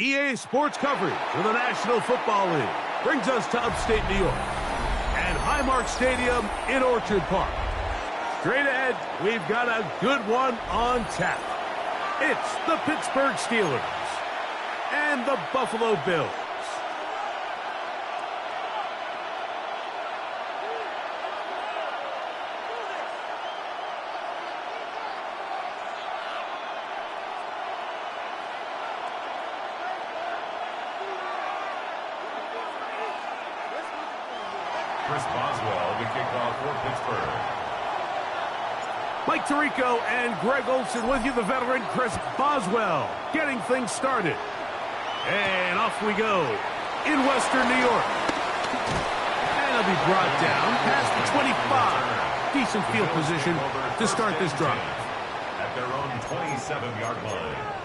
EA Sports coverage of the National Football League brings us to upstate New York and Highmark Stadium in Orchard Park. Straight ahead, we've got a good one on tap. It's the Pittsburgh Steelers and the Buffalo Bills. Chris Boswell to kick off for Pittsburgh. Mike Tirico and Greg Olson with you, the veteran Chris Boswell, getting things started. And off we go in Western New York. And he'll be brought down past the 25. Decent field position to start this drive. At their own 27-yard line.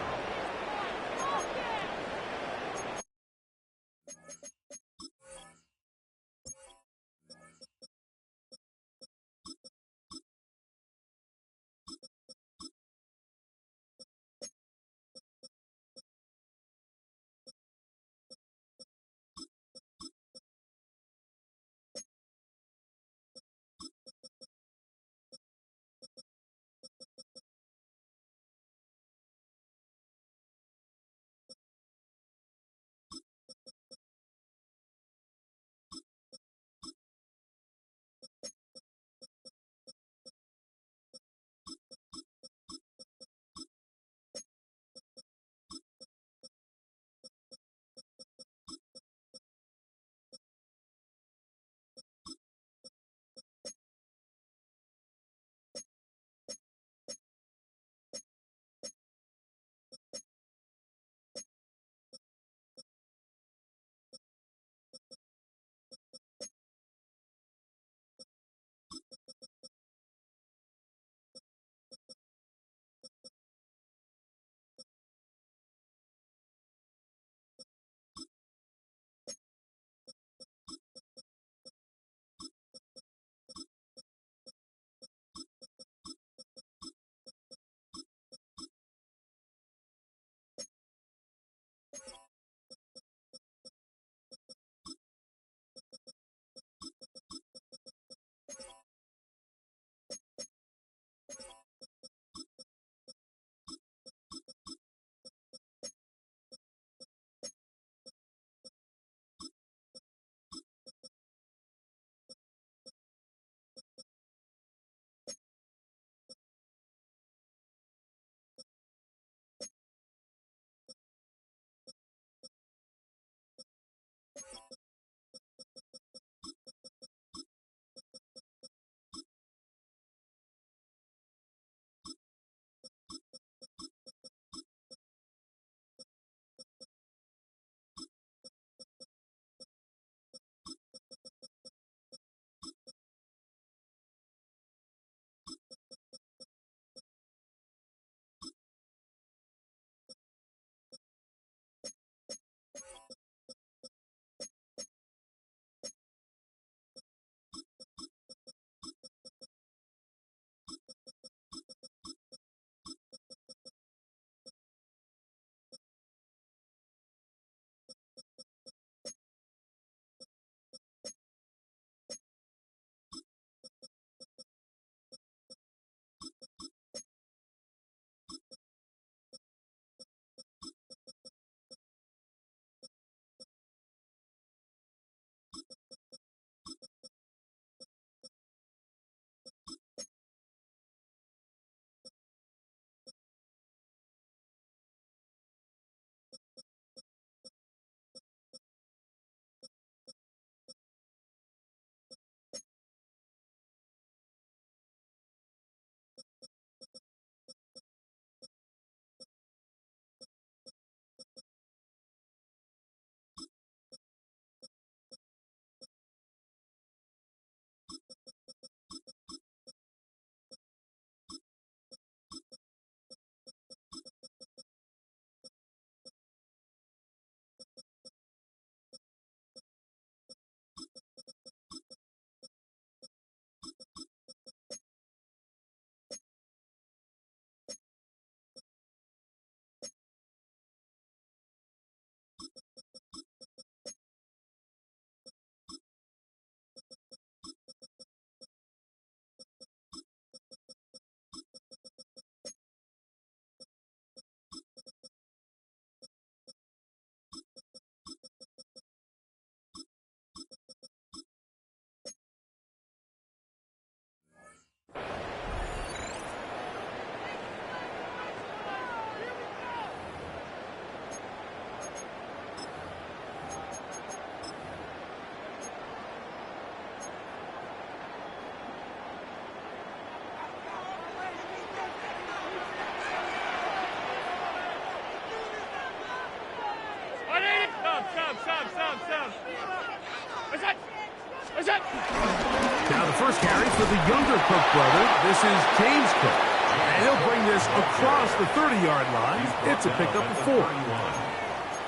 Now the first carry for the younger Cook brother. This is James Cook. And he'll bring this across the 30-yard line. It's a pickup of 4.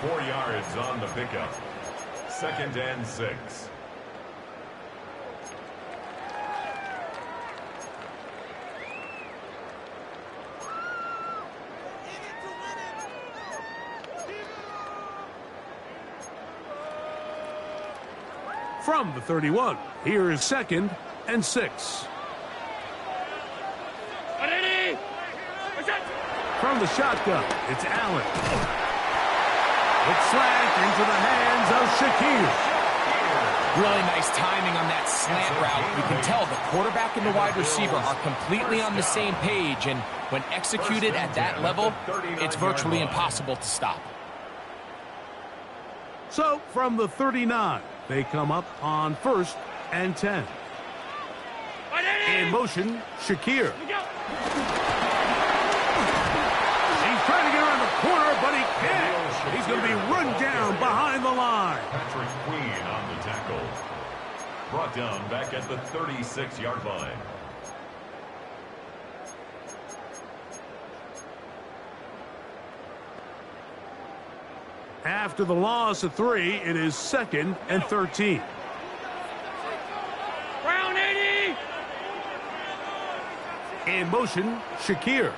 4 yards on the pickup. 2nd and 6. From the 31, here is 2nd and 6. From the shotgun, it's Allen. It's slapped into the hands of Shakir. Really nice timing on that slant route. You can tell the quarterback and the wide receiver are completely on the same page, and when executed at that level, it's virtually impossible to stop. So, from the 39, they come up on 1st and 10. In motion, Shakir. He's trying to get around the corner, but he can't. He's going to be run down behind the line. Patrick Queen on the tackle. Brought down back at the 36-yard line. After the loss of 3, it is 2nd and 13. Brown 80! In motion, Shakir.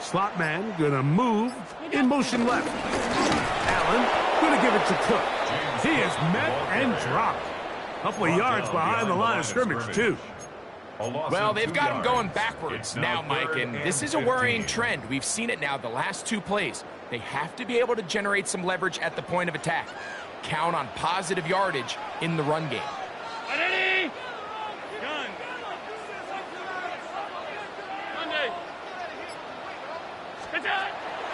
Slot man gonna move in motion left. Allen gonna give it to Cook. He is met and dropped. Couple of yards behind the line of scrimmage, too. Well, they've got him going backwards now, Mike, and this is a worrying trend. We've seen it now the last 2 plays. They have to be able to generate some leverage at the point of attack. Count on positive yardage in the run game.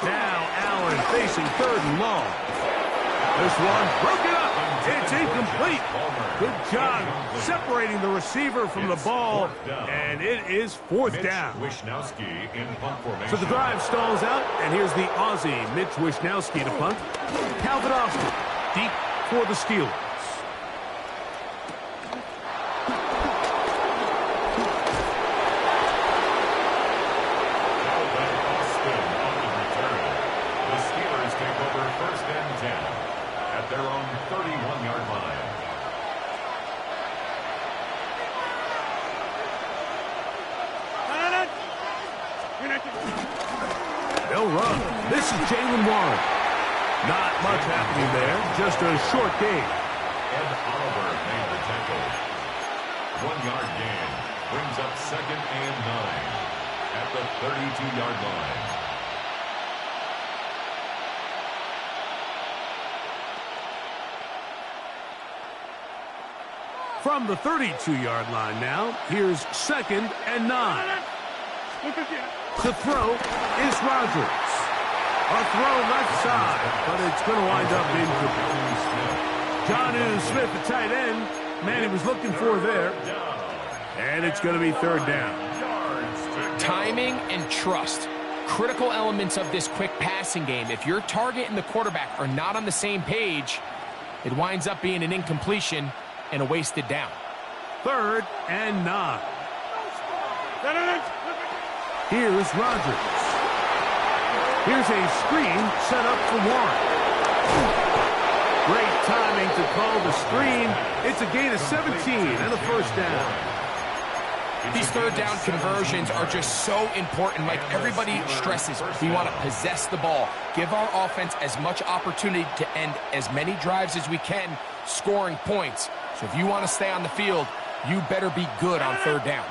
Now Allen facing 3rd and long. This one broken up. It's incomplete. Good job separating the receiver from the ball, and it is 4th down. So the drive stalls out, and here's the Aussie, Mitch Wishnowsky, to punt. Calvin Austin, deep for the Steelers. Their own 31-yard line. They'll run. This is Jalen Warren. Not much happening there. Just a short gain. Ed Oliver made the tackle. 1-yard gain. Brings up 2nd and 9 at the 32-yard line. From the 32-yard line now, here's 2nd and 9. The throw is Rodgers. A throw left side, but it's going to wind up incomplete. Jonnu Smith, the tight end, man he was looking for there. And it's going to be 3rd down. Timing and trust. Critical elements of this quick passing game. If your target and the quarterback are not on the same page, it winds up being an incompletion and a wasted down. 3rd and 9. Here's Rodgers. Here's a screen set up for Warren. Great timing to call the screen. It's a gain of 17 and a 1st down. These 3rd down conversions are just so important. Like everybody stresses, we want to possess the ball, give our offense as much opportunity to end as many drives as we can, scoring points. So if you want to stay on the field, you better be good on 3rd down.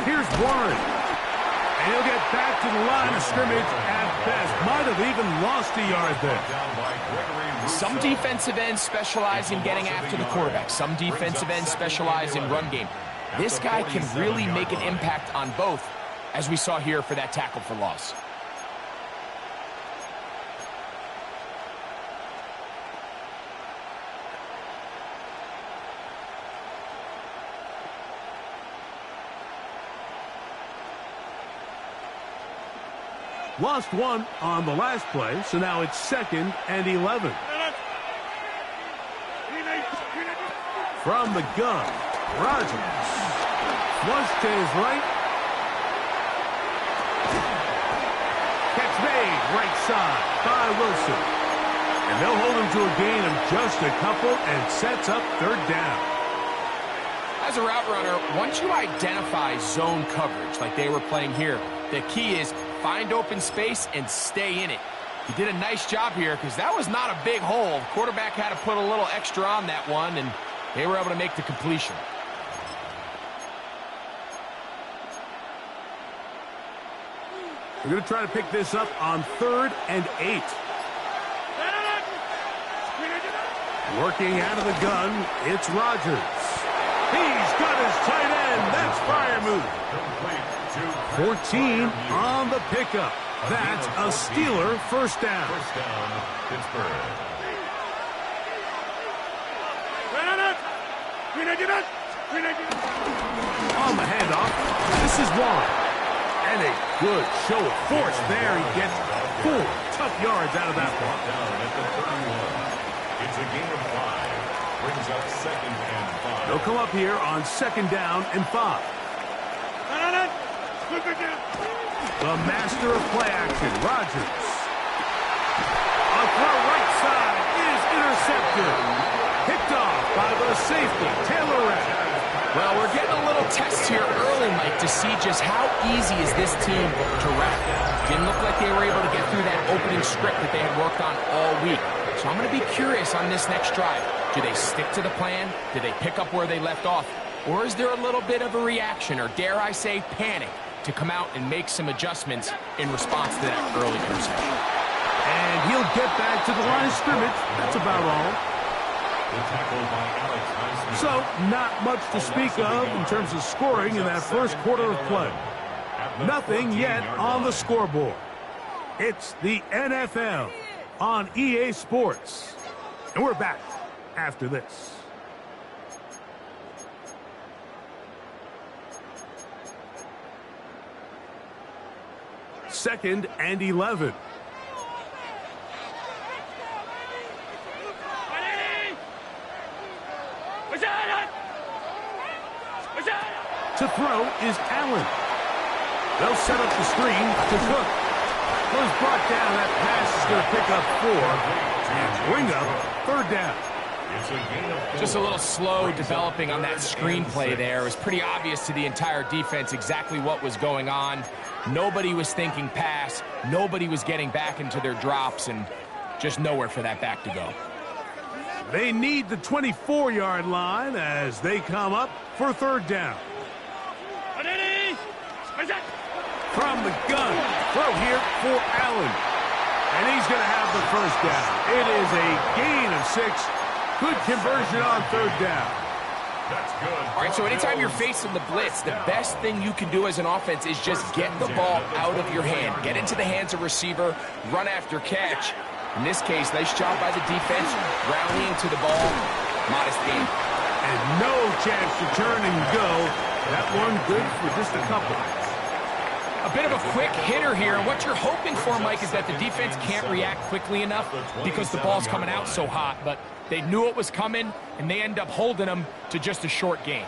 Here's Warren. And he'll get back to the line of scrimmage at best. Might have even lost a yard there. Some defensive ends specialize in getting after the quarterback. Some defensive ends specialize in run game. This guy can really make an impact on both, as we saw here for that tackle for loss. Lost one on the last play, so now it's 2nd and 11. From the gun, Rodgers. Flush to his right. Catch made right side by Wilson. And they'll hold him to a gain of just a couple and sets up 3rd down. As a route runner, once you identify zone coverage like they were playing here, the key is find open space and stay in it. He did a nice job here because that was not a big hole. Quarterback had to put a little extra on that one, and they were able to make the completion. We're going to try to pick this up on 3rd and 8. Working out of the gun, it's Rodgers. He's got his tight end. That's fire move. 14 on the pickup. That's a Steeler first down. First down, Pittsburgh. On the handoff, this is Warren. And a good show of force there. He gets 4 tough yards out of that one. Down at the 31. It's a gain of 5. Brings up 2nd and 5. They'll come up here on 2nd down and 5. The master of play action, Rodgers. A throw right side is intercepted. Picked off by the safety, Taylor Rapp. Well, we're getting a little test here early, Mike, to see just how easy is this team to wrap. Didn't look like they were able to get through that opening script that they had worked on all week. So I'm going to be curious on this next drive. Do they stick to the plan? Do they pick up where they left off? Or is there a little bit of a reaction, or dare I say panic, to come out and make some adjustments in response to that early interception? And he'll get back to the line of scrimmage. That's about all. The tackle by Alex Highsmith. So, not much to speak of in terms of scoring in that first quarter of play. Nothing yet on the scoreboard. It's the NFL on EA Sports. And we're back after this. Second and 11. To throw is Allen. They'll set up the screen to Cook. Was brought down. That pass is going to pick up 4 and bring up 3rd down. It's a gain of 4. Just a little slow developing on that screenplay there. It was pretty obvious to the entire defense exactly what was going on. Nobody was thinking pass. Nobody was getting back into their drops, and just nowhere for that back to go. They need the 24-yard line as they come up for 3rd down. From the gun, throw here for Allen. And he's going to have the first down. It is a gain of 6. Good conversion on 3rd down. That's good. All right, so anytime you're facing the blitz, the best thing you can do as an offense is just get the ball out of your hand. Get into the hands of receiver, run after catch. In this case, nice job by the defense, rallying to the ball. Modest gain. And no chance to turn and go. That one good for just a couple. A bit of a quick hitter here. What you're hoping for, Mike, is that the defense can't react quickly enough because the ball's coming out so hot. But they knew it was coming, and they end up holding them to just a short gain.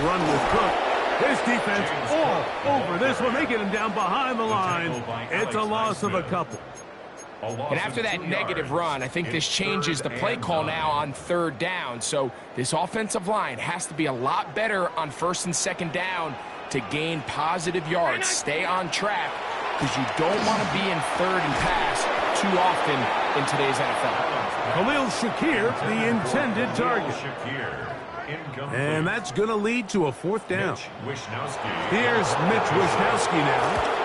Run with Cook. This defense all over this one. They get him down behind the line. It's a loss of a couple. And after that negative run, I think this changes the play call now on 3rd down. So this offensive line has to be a lot better on 1st and 2nd down to gain positive yards. Stay on track because you don't want to be in 3rd and pass too often in today's NFL. Khalil Shakir, the intended target. And that's going to lead to a 4th down. Here's Mitch Wisnowski now,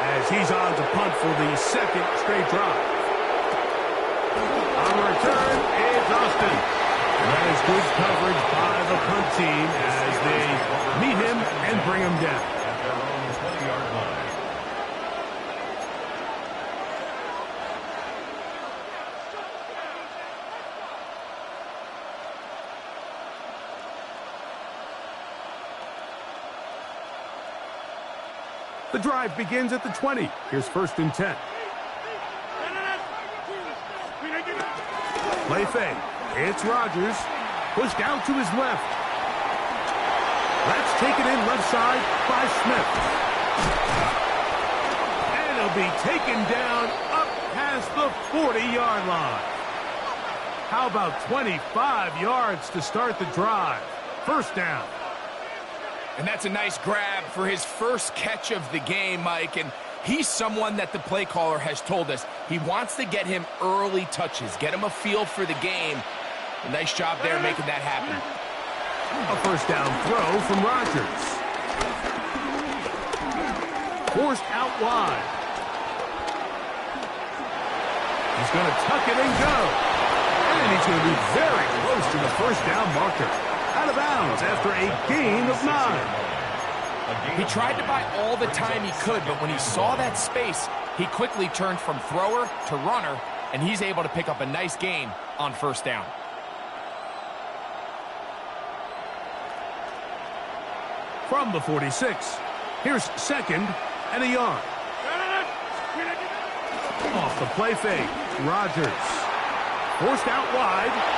as he's on to punt for the 2nd straight drive. On the return, it's Austin. And that is good coverage by the punt team as they meet him and bring him down. At their own 20-yard line. The drive begins at the 20. Here's 1st and 10. Play fake. It's Rodgers. Pushed out to his left. Let's take it in left side by Smith. And he'll be taken down up past the 40-yard line. How about 25 yards to start the drive? 1st down. And that's a nice grab for his first catch of the game, Mike. And he's someone that the play caller has told us he wants to get him early touches, get him a feel for the game. A nice job there making that happen. A 1st down throw from Rodgers. Forced out wide. He's going to tuck it and go. And he's going to be very close to the 1st down marker. Out of bounds after a gain of 9. He tried to buy all the time he could, but when he saw that space, he quickly turned from thrower to runner, and he's able to pick up a nice gain on 1st down. From the 46, here's 2nd and a yard. Off the play fake, Rodgers. Forced out wide.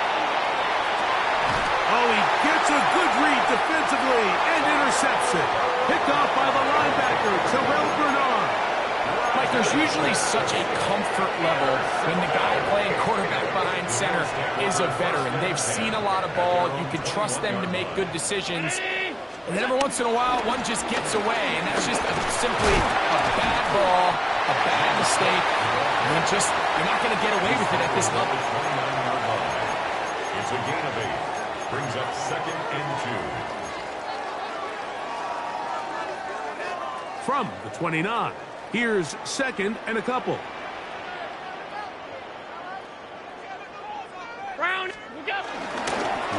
Oh, he gets a good read defensively and intercepts it. Picked off by the linebacker, Terrell Bernard. Mike, there's usually such a comfort level when the guy playing quarterback behind center is a veteran. They've seen a lot of ball. You can trust them to make good decisions. And then every once in a while, one just gets away, and that's just simply a bad ball, a bad mistake. And you're not going to get away with it at this level. It's a gain of 8. Brings up 2nd and 2. From the 29, here's 2nd and a couple. Brown, look up.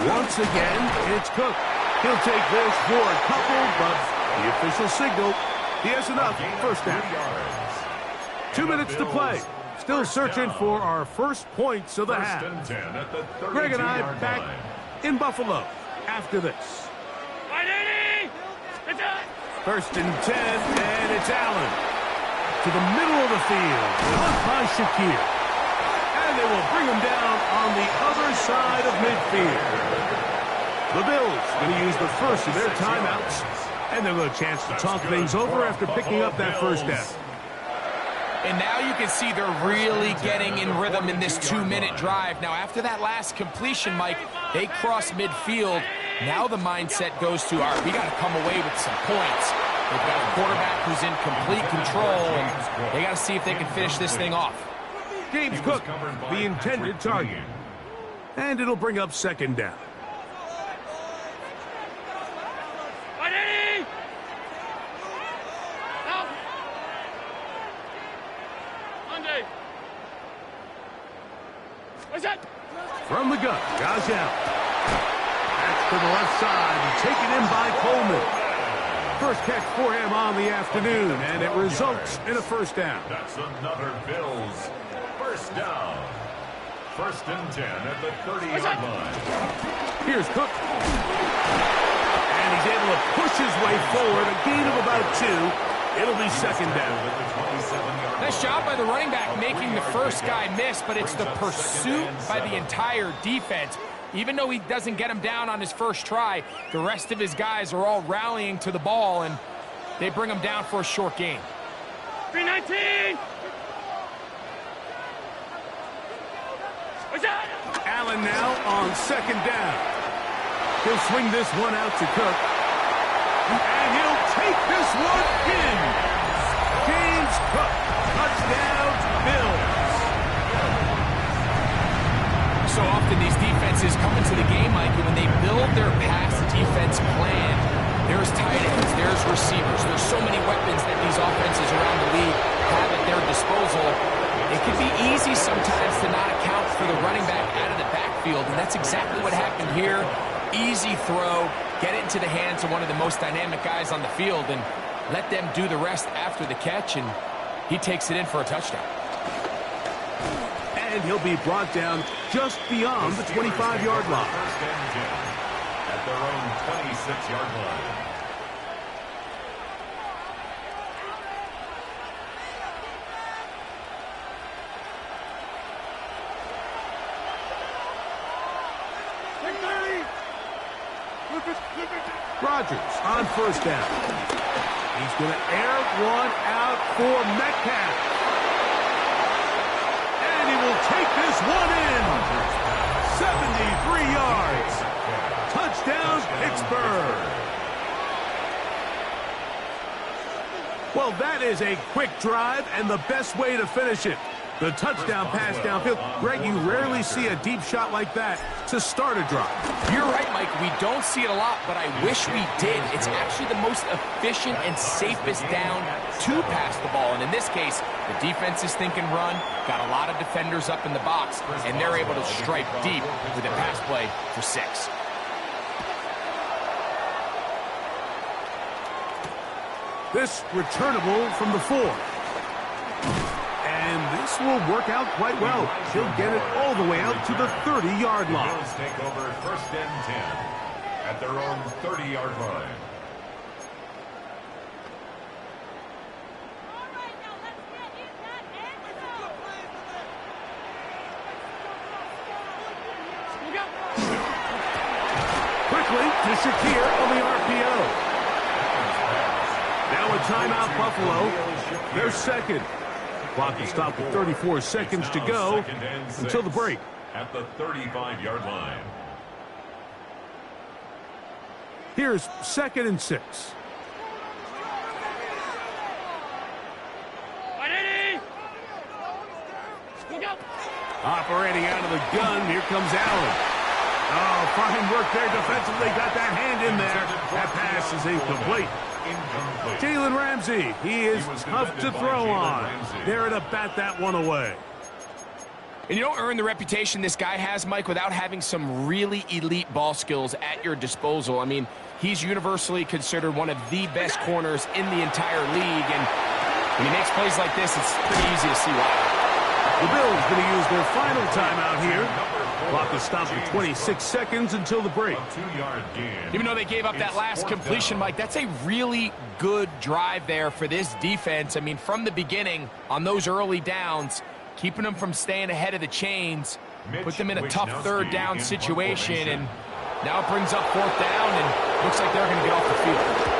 Once again, it's Cook. He'll take this for a couple, but the official signal, he has enough. 1st down. 2 minutes to play. Still searching for our first points of the half. Greg and I back in Buffalo after this. 1st and 10, and it's Allen. To the middle of the field, caught by Shakir. And they will bring him down on the other side of midfield. The Bills going to use the first of their timeouts, and they'll get a chance to talk things over after picking up that 1st down. And now you can see they're really getting in rhythm in this 2-minute drive. Now, after that last completion, Mike, they cross midfield. Now the mindset goes to, all right, we got to come away with some points. They've got a quarterback who's in complete control, and they got to see if they can finish this thing off. James Cook, the intended target. And it'll bring up 2nd down. From the gun, Josh Allen. That's to the left side and taken in by Coleman. First catch for him on the afternoon, and it results in a 1st down. That's another Bills 1st down. 1st and 10 at the 30-yard line. Here's Cook. And he's able to push his way forward, a gain of about 2. It'll be 2nd down. Nice job by the running back making the first guy miss, but it's the pursuit by the entire defense. Even though he doesn't get him down on his first try, the rest of his guys are all rallying to the ball, and they bring him down for a short gain. 319! Allen now on 2nd down. He'll swing this one out to Cook. And he'll take this one in. James Cook, touchdown, Bills. So often these defenses come into the game, Mike, and when they build their pass defense plan, there's tight ends, there's receivers, there's so many weapons that these offenses around the league have at their disposal. It can be easy sometimes to not account for the running back out of the backfield, and that's exactly what happened here. Easy throw, get it into the hands of one of the most dynamic guys on the field, and let them do the rest after the catch, and he takes it in for a touchdown. And he'll be brought down just beyond the 25-yard line. At their own 26-yard line. Rodgers on first down. He's going to air one out for Metcalf. And he will take this one in. 73 yards. Touchdown, Pittsburgh. Well, that is a quick drive and the best way to finish it. The touchdown pass downfield. Greg, you rarely see a deep shot like that to start a drive. You're right, Mike. We don't see it a lot, but I wish we did. It's actually the most efficient and safest down to pass the ball. And in this case, the defense is thinking run, got a lot of defenders up in the box, and they're able to strike deep with a pass play for 6. This returnable from the 4. And this will work out quite well. He'll get it all the way out to the 30-yard line. Bills take over first and 10 at their own 30-yard line. Quickly to Shakir on the RPO. Now a timeout, Buffalo. They're second. Clock is stopped with 34 seconds to go until the break. At the 35-yard line. Here's 2nd and 6. Operating out of the gun, here comes Allen. Oh, fine work there defensively. Got that hand in there. That pass is incomplete. Jalen Ramsey, he is tough to throw on. There to bat that one away. And you don't earn the reputation this guy has, Mike, without having some really elite ball skills at your disposal. I mean, he's universally considered one of the best corners in the entire league. And when he makes plays like this, it's pretty easy to see why. The Bills going to use their final timeout here. Clock is stopped at 26 seconds until the break. Even though they gave up that last completion, Mike, that's a really good drive there for this defense. I mean, from the beginning, on those early downs, keeping them from staying ahead of the chains, put them in a tough third down situation, and now it brings up 4th down, and looks like they're going to get off the field.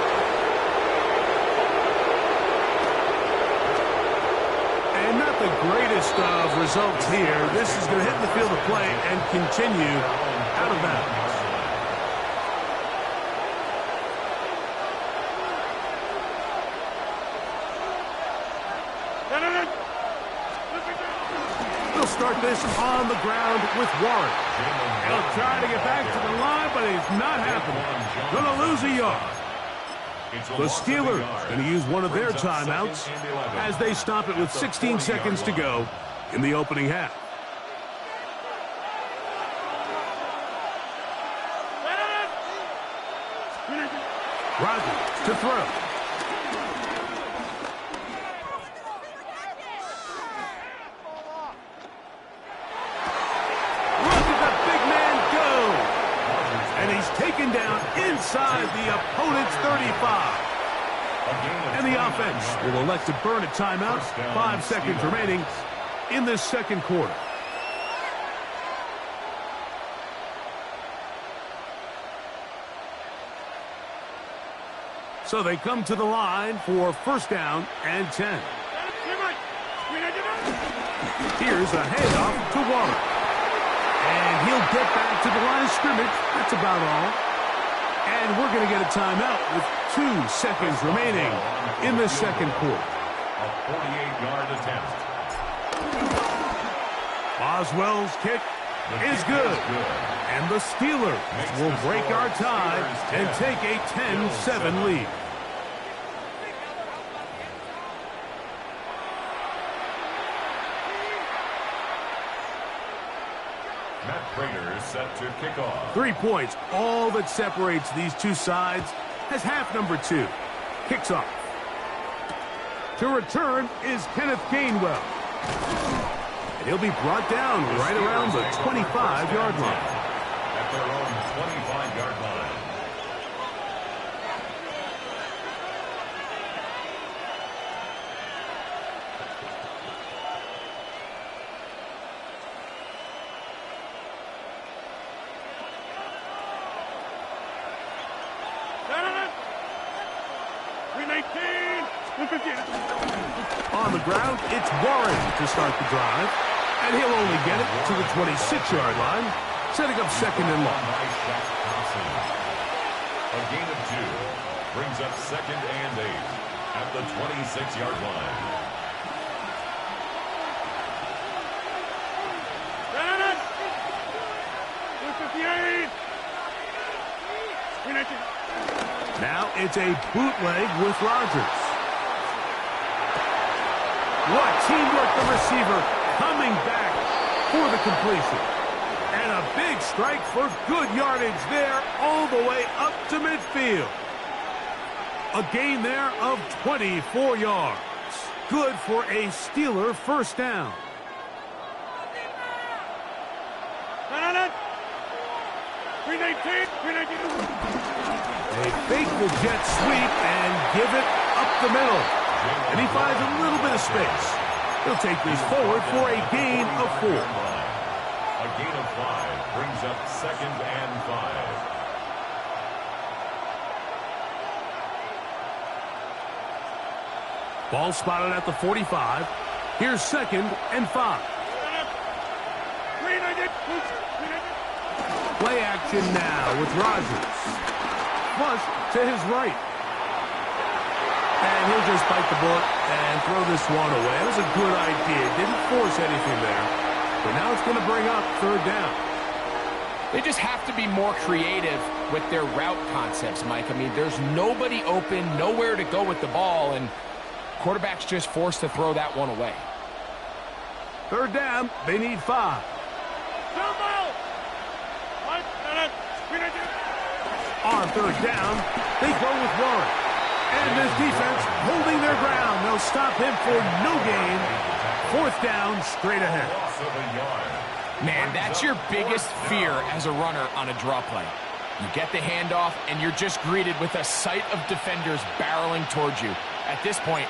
And not the greatest of results here. This is going to hit the field of play and continue out of bounds. They'll start this on the ground with Warren. He'll try to get back to the line, but it's not happening. Going to lose a yard. The Steelers going to use one of their timeouts as they stop it with 16 seconds to go in the opening half. Rodgers to throw. Look at the big man go. And he's taken down inside the opponent's 35. And the offense will elect to burn a timeout. 5 seconds remaining in this second quarter. So they come to the line for 1st down and 10. Here's a handoff to Warren. And he'll get back to the line of scrimmage. That's about all. And we're going to get a timeout with 2 seconds remaining in the second quarter. A 48-yard attempt. Boswell's kick is good. And the Steelers will break our tie and take a 10-7 lead. Matt Prater is set to kick off. 3 points, all that separates these two sides, as half number 2 kicks off. To return is Kenneth Gainwell. And he'll be brought down right around the 25-yard line. At their own 25-yard line. On the ground, it's Warren to start the drive. And he'll only get it to the 26-yard line, setting up second and long. A gain of 2 brings up second and 8 at the 26-yard line. Now it's a bootleg with Rodgers. What teamwork, the receiver coming back for the completion. And a big strike for good yardage there all the way up to midfield. A gain there of 24 yards. Good for a Steeler first down. They fake the jet sweep and give it up the middle. And he finds a little bit of space. He'll take this forward for a gain of 4. A gain of 5 brings up second and 5. Ball spotted at the 45. Here's second and 5. Play action now with Rodgers. Flush to his right. And he'll just bite the bullet and throw this one away. It was a good idea. Didn't force anything there. But now it's going to bring up third down. They just have to be more creative with their route concepts, Mike. I mean, there's nobody open, nowhere to go with the ball, and quarterback's just forced to throw that one away. Third down, they need 5. On third down, they go with Warren. And this defense holding their ground. They'll stop him for no gain. Fourth down, straight ahead. Man, that's your biggest fear as a runner on a draw play. You get the handoff, and you're just greeted with a sight of defenders barreling towards you. At this point,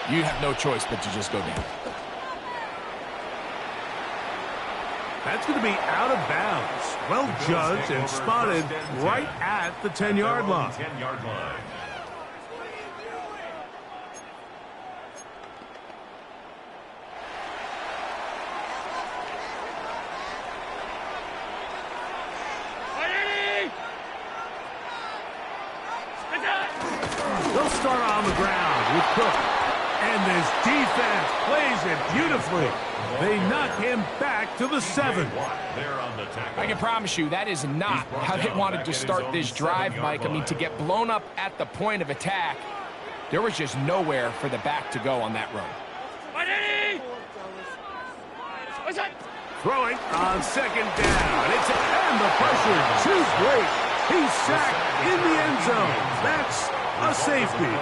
you have no choice but to just go down. That's going to be out of bounds. Well judged and spotted right at the 10-yard line. 10-yard line. They'll start on the ground with Cook. And this defense plays it beautifully. They knock him back to the 7. I can promise you that is not how they wanted to start this drive, Mike. I mean, to get blown up at the point of attack, there was just nowhere for the back to go on that run. Throwing on second down. And the pressure too great. He's sacked in the end zone. That's a safety.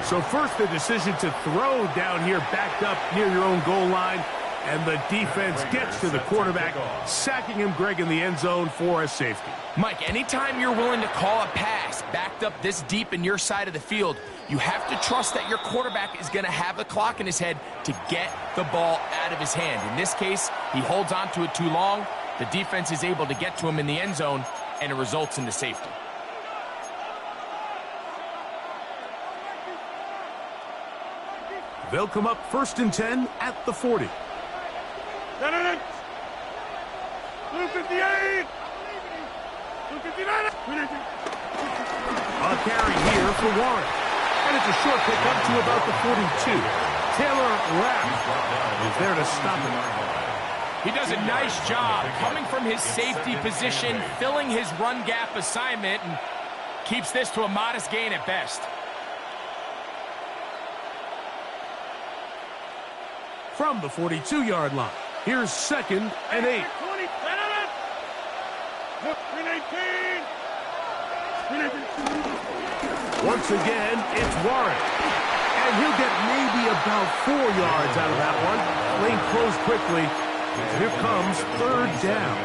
So first the decision to throw down here backed up near your own goal line. And the defense gets to the quarterback, sacking him, Greg, in the end zone for a safety. Mike, anytime you're willing to call a pass backed up this deep in your side of the field, you have to trust that your quarterback is going to have the clock in his head to get the ball out of his hand. In this case, he holds on to it too long. The defense is able to get to him in the end zone, and it results in the safety. They'll come up first and 10 at the 40. A carry here for Warren. And it's a short pick up to about the 42. Taylor Rapp is there to stop him. He does a nice job coming from his safety position, filling his run gap assignment, and keeps this to a modest gain at best. From the 42-yard line, here's second and 8. Once again, it's Warren. And he'll get maybe about 4 yards out of that one. Lane closed quickly. Here comes third down.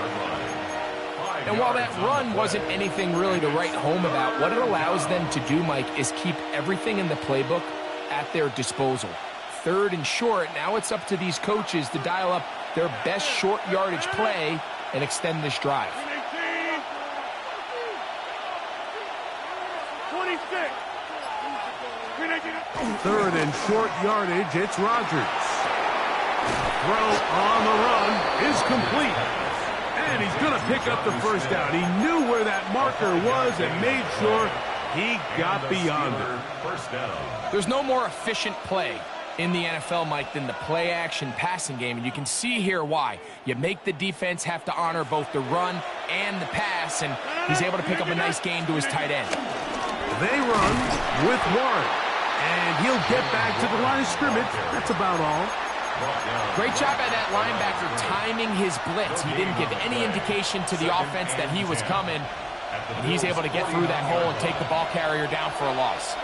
And while that run wasn't anything really to write home about, what it allows them to do, Mike, is keep everything in the playbook at their disposal. Third and short, now it's up to these coaches to dial up their best short yardage play and extend this drive. 26. Third and short yardage, it's Rodgers. The throw on the run is complete. And he's going to pick up the first down. He knew where that marker was and made sure he got beyond it. First down. There's no more efficient play in the NFL, Mike, than the play-action passing game. And you can see here why. You make the defense have to honor both the run and the pass, and he's able to pick up a nice gain to his tight end. They run with Warren, and he'll get back to the line of scrimmage. That's about all. Great job by that linebacker timing his blitz. He didn't give any indication to the offense that he was coming, and he's able to get through that hole and take the ball carrier down for a loss.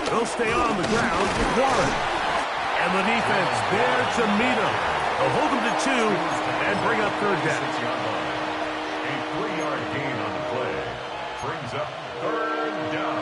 They'll stay on the ground with Warren. And the defense there to meet him. They'll hold him to 2 and bring up third down. A 3-yard gain on the play brings up third down.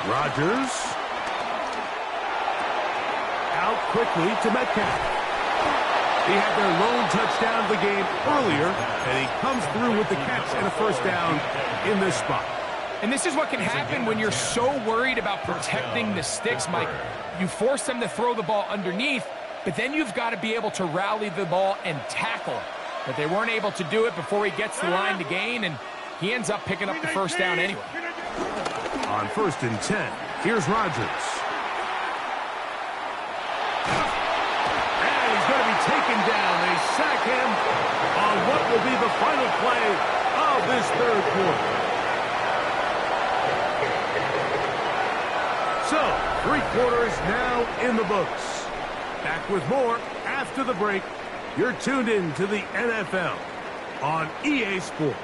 Rodgers. Out quickly to Metcalf. He had their lone touchdown of the game earlier, and he comes through with the catch and a first down in this spot. And this is what can happen when you're so worried about protecting the sticks, Mike. You force them to throw the ball underneath, but then you've got to be able to rally the ball and tackle. But they weren't able to do it before he gets the line to gain, and he ends up picking up the first down anyway. On 1st and 10, here's Rodgers. And he's going to be taken down. They sack him on what will be the final play of this third quarter. So, 3 quarters now in the books. Back with more after the break. You're tuned in to the NFL on EA Sports.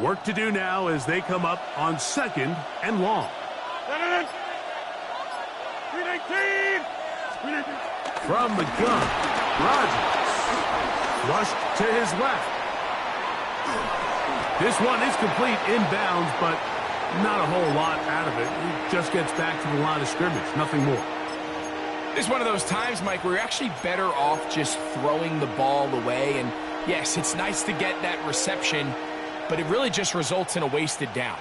Work to do now as they come up on 2nd and long. From the gun, Rodgers. Rushed to his left. This one is complete inbounds, but not a whole lot out of it. He just gets back to the line of scrimmage, nothing more. This is one of those times, Mike, where you're actually better off just throwing the ball away. And yes, it's nice to get that reception, but it really just results in a wasted down.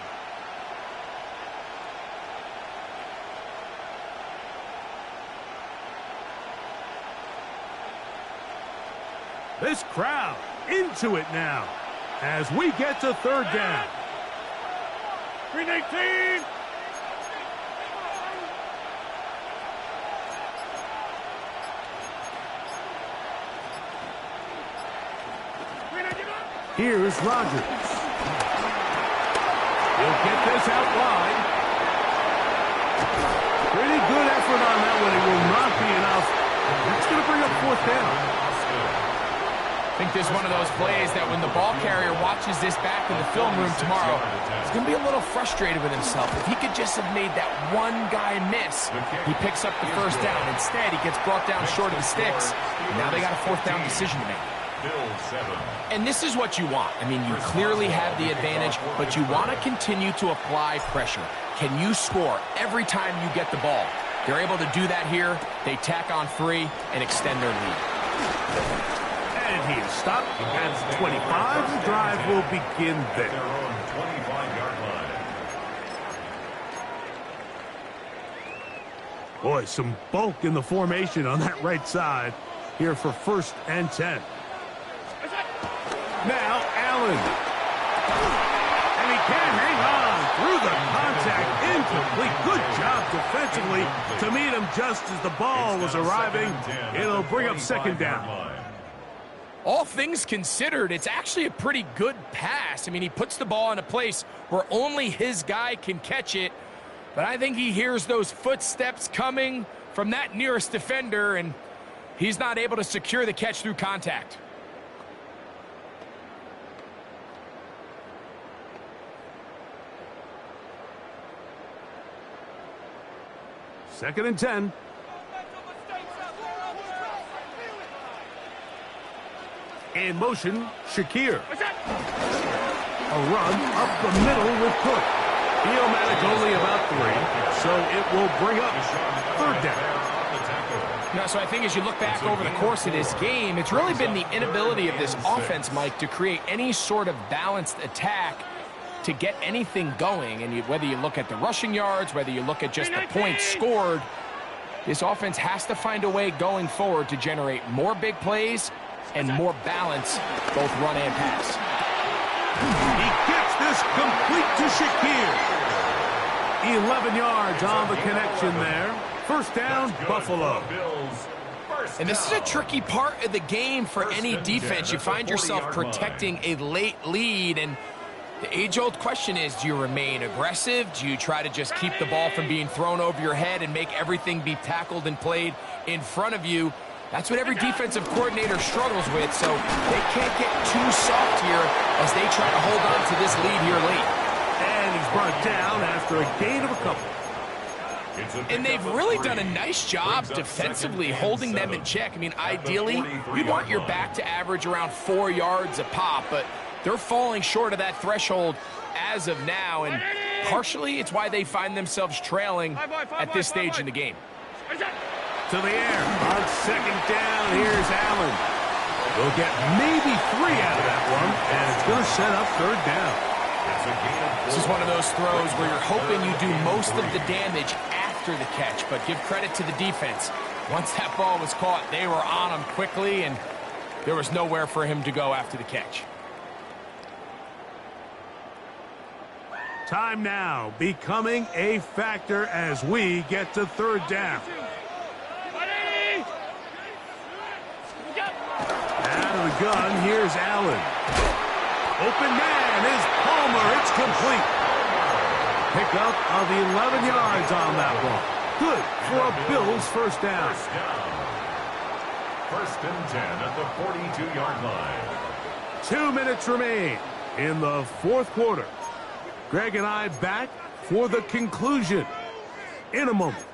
This crowd into it now as we get to third down. 319. Here's Rodgers. He'll get this out wide. Pretty good effort on that one. It will not be enough. That's going to bring up 4th down. I think this is one of those plays that when the ball carrier watches this back in the film room tomorrow, he's going to be a little frustrated with himself. If he could just have made that one guy miss, he picks up the first down. Instead, he gets brought down short of the sticks. Now they got a 4th down decision to make. And this is what you want. I mean, you clearly have the advantage, but you want to continue to apply pressure. Can you score every time you get the ball? They're able to do that here. They tack on 3 and extend their lead. And he is stopped at 25. The drive will begin there. Their own 25-yard line. Boy, some bulk in the formation on that right side here for 1st and 10. Now Allen. And he can't hang on through the contact. Incomplete. Good job defensively to meet him just as the ball was arriving. It'll bring up second down. All things considered, it's actually a pretty good pass. I mean, he puts the ball in a place where only his guy can catch it. But I think he hears those footsteps coming from that nearest defender, and he's not able to secure the catch through contact. Second and 10. In motion, Shakir. A run up the middle with Cook. Theomatic only about 3, so it will bring up third down. You know, so I think as you look back over the course of this game, it's really been the inability of this offense, Mike, to create any sort of balanced attack to get anything going. And whether you look at the rushing yards, whether you look at just the points scored, this offense has to find a way going forward to generate more big plays and more balance, both run and pass. He gets this complete to Shakir. 11 yards on the connection there. First down, Buffalo. And this is a tricky part of the game for any defense. You find yourself protecting a late lead, and the age-old question is, do you remain aggressive? Do you try to just keep the ball from being thrown over your head and make everything be tackled and played in front of you? That's what every defensive coordinator struggles with, so they can't get too soft here as they try to hold on to this lead here late. And he's brought down after a gain of a couple. And they've really done a nice job defensively holding them in check. I mean, ideally, you'd want your back to average around 4 yards a pop, but they're falling short of that threshold as of now, and partially it's why they find themselves trailing at this stage in the game. To the air on second down. Here's Allen. We'll get maybe 3 out of that one, and it's going to set up third down. This is one of those throws where you're hoping you do most of the damage after the catch, but give credit to the defense. Once that ball was caught, they were on him quickly, and there was nowhere for him to go after the catch. Time now becoming a factor as we get to third down. Out of the gun, here's Allen. Open man is Palmer. It's complete. Pickup of 11 yards on that one. Good for a Bills first down. First and 10 at the 42-yard line. 2 minutes remain in the fourth quarter. Greg and I back for the conclusion in a moment.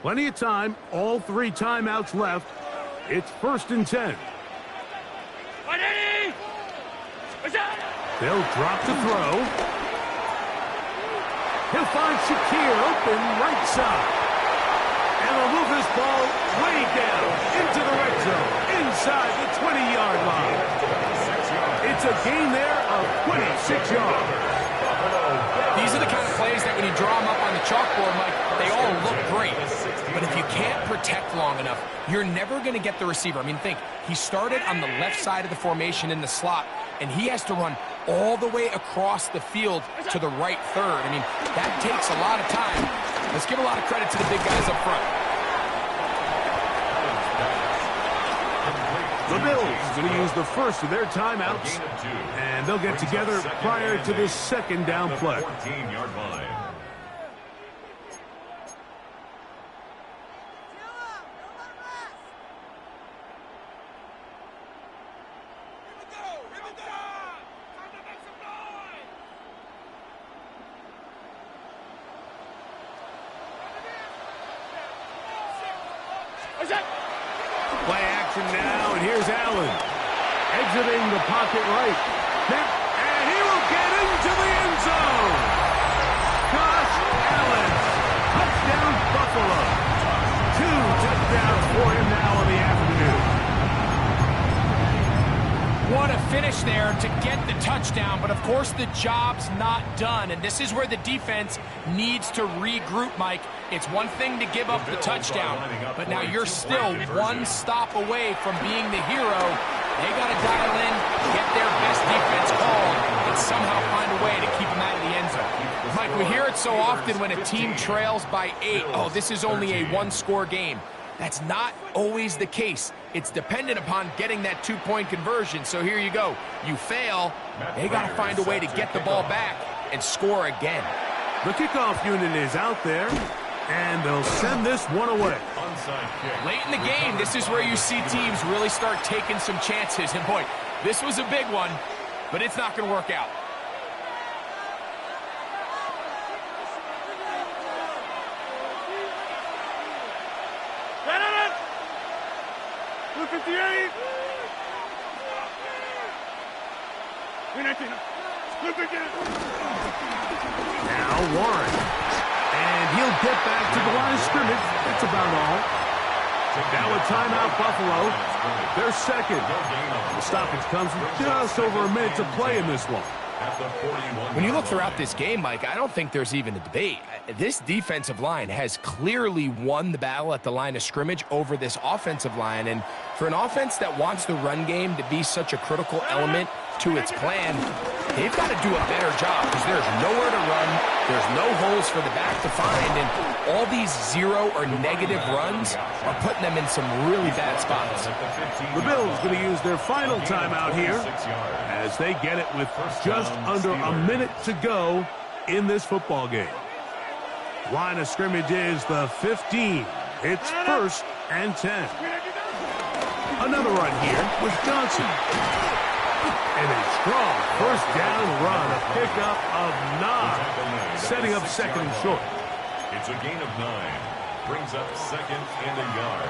Plenty of time, all 3 timeouts left. It's first and 10. They'll drop the throw. He'll find Shakir open right side. And they'll move this ball way down into the red zone, inside the 20-yard line. It's a gain there of 26 yards. These are the kind of plays that when you draw them up on the chalkboard, Mike, they all look great. But if you can't protect long enough, you're never going to get the receiver. I mean, think, he started on the left side of the formation in the slot, and he has to run all the way across the field to the right third. I mean, that takes a lot of time. Let's give a lot of credit to the big guys up front. The Bills going to use the first of their timeouts, and they'll get together prior to this second down play. 14-yard line. Play action now, and here's Allen. Exiting the pocket right. And he will get into the end zone. Josh Allen. Touchdown, Buffalo. 2 touchdowns for him now in the afternoon. What a finish there to get the touchdown, but of course the job's not done, and this is where the defense needs to regroup, Mike. It's one thing to give up the touchdown, but now you're still one stop away from being the hero They got to dial in, get their best defense called, and somehow find a way to keep them out of the end zone. Mike, we hear it so often when a team trails by 8. Oh, this is only a one-score game. That's not always the case. It's dependent upon getting that two-point conversion. So here you go. You fail, they got to find a way to get the ball back and score again. The kickoff unit is out there, and they'll send this one away. Late in the game, this is where you see teams really start taking some chances. And boy, this was a big one, but it's not going to work out. Now Warren. And he'll get back to the line of scrimmage. That's about all. Now a timeout, Buffalo. They're second. The stoppage comes with just over a minute to play in this one. When you look throughout this game, Mike, I don't think there's even a debate. This defensive line has clearly won the battle at the line of scrimmage over this offensive line. And for an offense that wants the run game to be such a critical element to its plan, they've got to do a better job because there's nowhere to run. There's no holes for the back to find. And all these zero or negative runs are putting them in some really bad spots. The Bills going to use their final timeout here as they get it with just under a minute to go in this football game. Line of scrimmage is the 15. It's 1st and 10. Another run here with Johnson. And a strong first down run, a pickup of 9, setting up second and short. It's a gain of 9. Brings up second and a yard.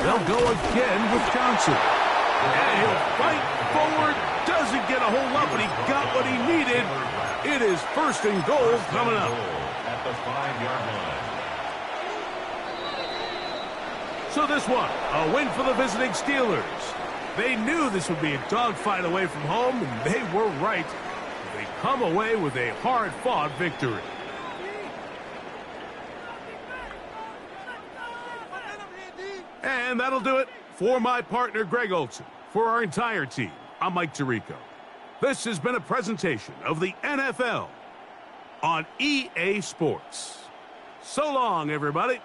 They'll go again with Johnson. And he'll fight forward. Doesn't get a whole lot, but he got what he needed. It is 1st and goal coming up. At the 5-yard line. So this one, a win for the visiting Steelers. They knew this would be a dogfight away from home, and they were right. They come away with a hard-fought victory. And that'll do it for my partner, Greg Olson. For our entire team, I'm Mike Tirico. This has been a presentation of the NFL on EA Sports. So long, everybody.